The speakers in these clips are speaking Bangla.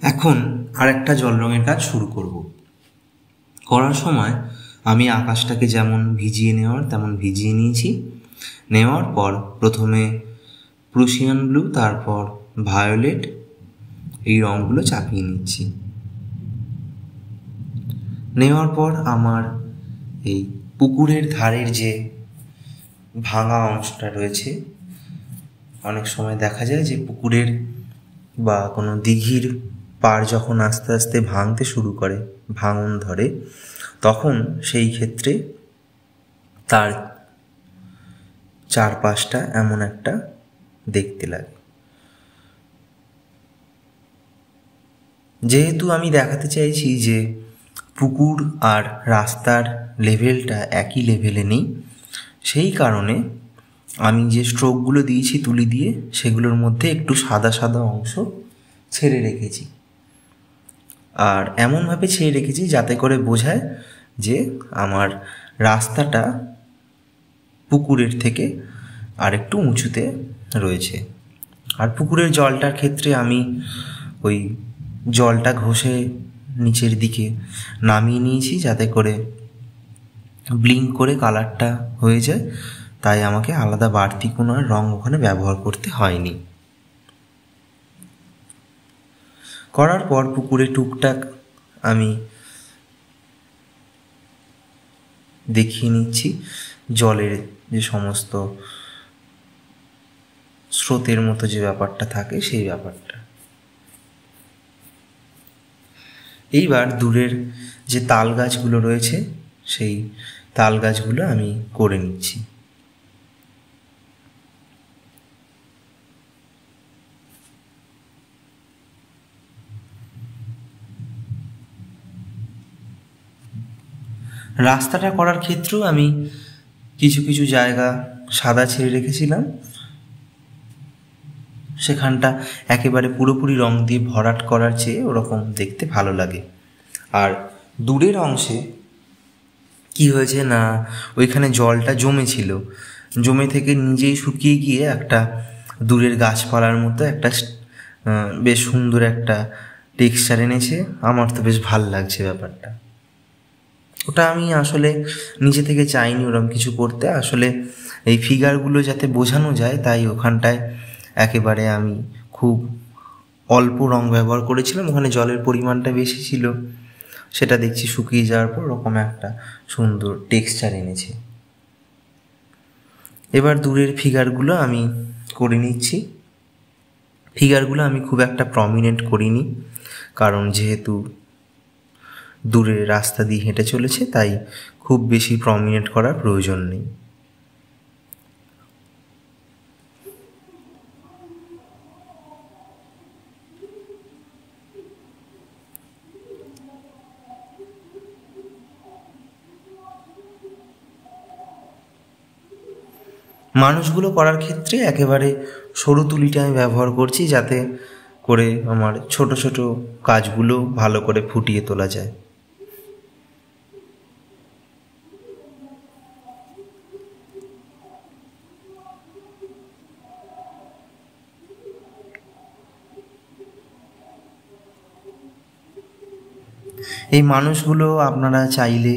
এখন আরেকটা জল রঙের কাজ শুরু করব। করার সময় আমি আকাশটাকে যেমন ভিজিয়ে নেওয়ার তেমন ভিজিয়ে নিয়েছি। নেওয়ার পর প্রথমে প্রুশিয়ান ব্লু, তারপর ভায়োলেট, এই রঙগুলো চাপিয়ে নিচ্ছি। নেওয়ার পর আমার এই পুকুরের ধারের যে ভাঙা অংশটা রয়েছে, অনেক সময় দেখা যায় যে পুকুরের বা কোনো দিঘির পাড় যখন আস্তে আস্তে ভাঙতে শুরু করে, ভাঙন ধরে, তখন সেই ক্ষেত্রে তার চারপাশটা এমন একটা দেখতে লাগে। যেহেতু আমি দেখাতে চাইছি যে পুকুর আর রাস্তার লেভেলটা একই লেভেলে নেই, সেই কারণে আমি যে স্ট্রোকগুলো দিয়েছি তুলি দিয়ে, সেগুলোর মধ্যে একটু সাদা সাদা অংশ ছেড়ে রেখেছি। আর এমনভাবে ছেড়ে রেখেছি যাতে করে বোঝায় যে আমার রাস্তাটা পুকুরের থেকে আর একটু উঁচুতে রয়েছে। আর পুকুরের জলটার ক্ষেত্রে আমি ওই জলটা ঘষে নিচের দিকে নামিয়ে নিয়েছি যাতে করে ব্লিঙ্ক করে কালারটা হয়ে যায়, তাই আমাকে আলাদা বাড়তি কোনো রঙ ওখানে ব্যবহার করতে হয়নি। করার পর পুকুরে টুকটাক আমি দেখিয়ে নিচ্ছি জলের যে সমস্ত স্রোতের মতো যে ব্যাপারটা থাকে, সেই ব্যাপারটা। এইবার দূরের যে তাল গাছগুলো রয়েছে, সেই তাল গাছগুলো আমি করে নিচ্ছি। রাস্তাটা করার ক্ষেত্রেও আমি কিছু কিছু জায়গা সাদা ছেড়ে রেখেছিলাম, সেখানটা একেবারে পুরোপুরি রং দিয়ে ভরাট করার চেয়ে ওরকম দেখতে ভালো লাগে। আর দূরের অংশে কি হয়েছে না, ওইখানে জলটা জমেছিল, জমে থেকে নিজেই শুকিয়ে গিয়ে একটা দূরের গাছপালার মতো একটা বেশ সুন্দর একটা টেক্সচার এনেছে। আমার তো বেশ ভাল লাগছে ব্যাপারটা। ওটা আমি আসলে নিজে থেকে চাইনি ওরকম কিছু করতে, আসলে এই ফিগারগুলো যাতে বোঝানো যায় তাই ওখানটায় একেবারে আমি খুব অল্প রং ব্যবহার করেছিলাম। ওখানে জলের পরিমাণটা বেশি ছিল, সেটা দেখছি শুকিয়ে যাওয়ার পর ওরকম একটা সুন্দর টেক্সচার এনেছে। এবার দূরের ফিগারগুলো আমি করে নিচ্ছি। ফিগারগুলো আমি খুব একটা প্রমিনেন্ট করিনি, কারণ যেহেতু দূরে রাস্তা দিয়ে হেঁটে চলেছে, তাই খুব বেশি প্রমিনেন্ট করার প্রয়োজন নেই। মানুষগুলো করার ক্ষেত্রে একেবারে সরু তুলিটা আমি ব্যবহার করছি, যাতে করে আমার ছোট ছোট কাজগুলো ভালো করে ফুটিয়ে তোলা যায়। এই মানুষগুলো আপনারা চাইলে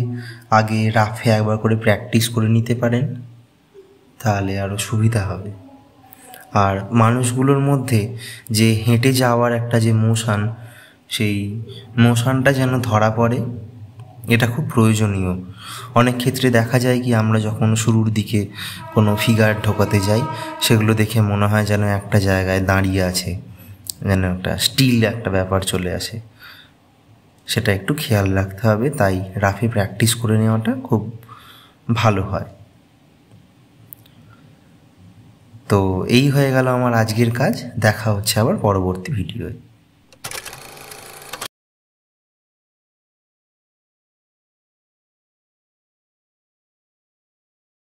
আগে রাফে একবার করে প্র্যাকটিস করে নিতে পারেন, তাহলে আরও সুবিধা হবে। আর মানুষগুলোর মধ্যে যে হেঁটে যাওয়ার একটা যে মোশান, সেই মোশানটা যেন ধরা পড়ে, এটা খুব প্রয়োজনীয়। অনেক ক্ষেত্রে দেখা যায় কি, আমরা যখন শুরুর দিকে কোনো ফিগার ঢোকাতে যাই, সেগুলো দেখে মনে হয় যেন একটা জায়গায় দাঁড়িয়ে আছে, যেন একটা স্টিল একটা ব্যাপার চলে আসে। সেটা একটু খেয়াল রাখতে হবে, তাই রাফে প্র্যাকটিস করে নেওয়াটা খুব ভালো হয়। তো এই হয়ে গেল আমার আজকের কাজ। দেখা হচ্ছে আবার পরবর্তী ভিডিওয়।